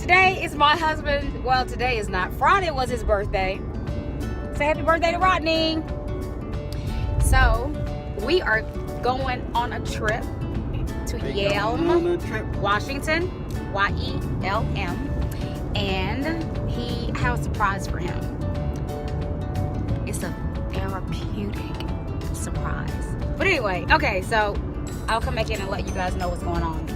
today is my husband. Well, today is not. Friday was his birthday. Say happy birthday to Rodney. So, we are going on a trip to Yelm, Washington, Y-E-L-M. And I have a surprise for him. It's a therapeutic surprise. But anyway, okay, so I'll come back in and let you guys know what's going on.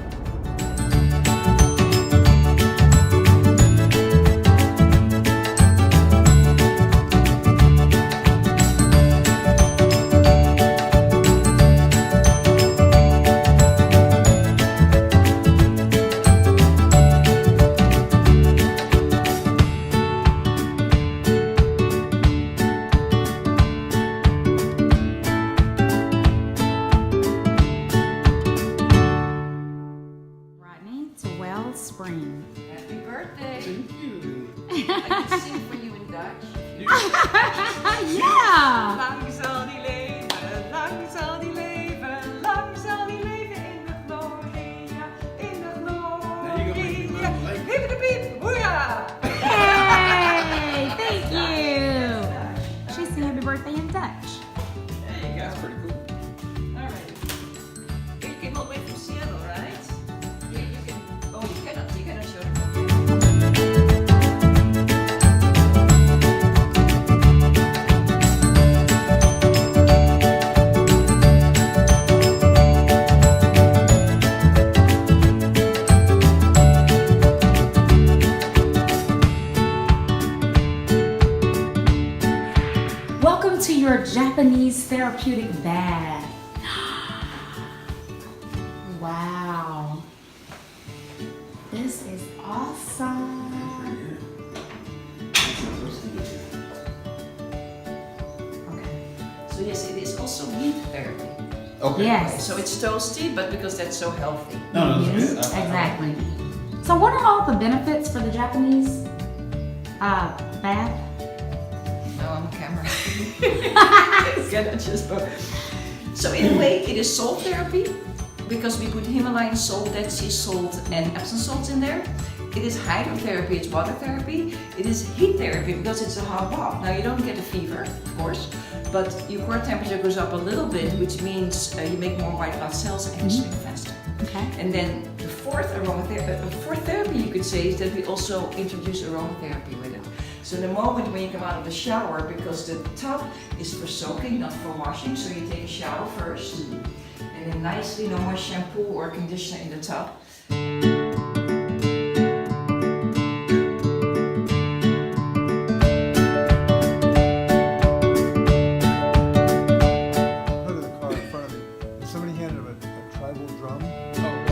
Spring. Happy birthday. Thank you. I can sing for you in Dutch. Yeah. Lang zal die leven, lang zal die leven, lang zal die leven in de gloria, in de gloria. Hip de piep, hoera! Hey, thank you. She said happy birthday in Dutch. There you go. That's pretty cool. Alright. You came all the way from Seattle, right? You can. Oh, you cannot show them. Welcome to your Japanese therapeutic bath. Wow. This is awesome. Okay. So yes, it is also heat therapy. Okay. Yes. So it's toasty, but because that's so healthy. No, that's Yes, good. exactly. So what are all the benefits for the Japanese bath? No, I'm a camera. So in a way, it is salt therapy because we put Himalayan salt, Dead Sea salt, and Epsom salts in there. It is hydrotherapy, it's water therapy. It is heat therapy because it's a hot bath. Now you don't get a fever, of course, but your core temperature goes up a little bit, which means you make more white blood cells and you sleep faster. Okay. And then the fourth therapy you could say is that we also introduce aromatherapy with it. So the moment when you come out of the shower, because the tub is for soaking, not for washing, so you take a shower first, and then nicely, no more shampoo or conditioner in the tub. Look at the car in front of me. Somebody handed him a tribal drum. Oh,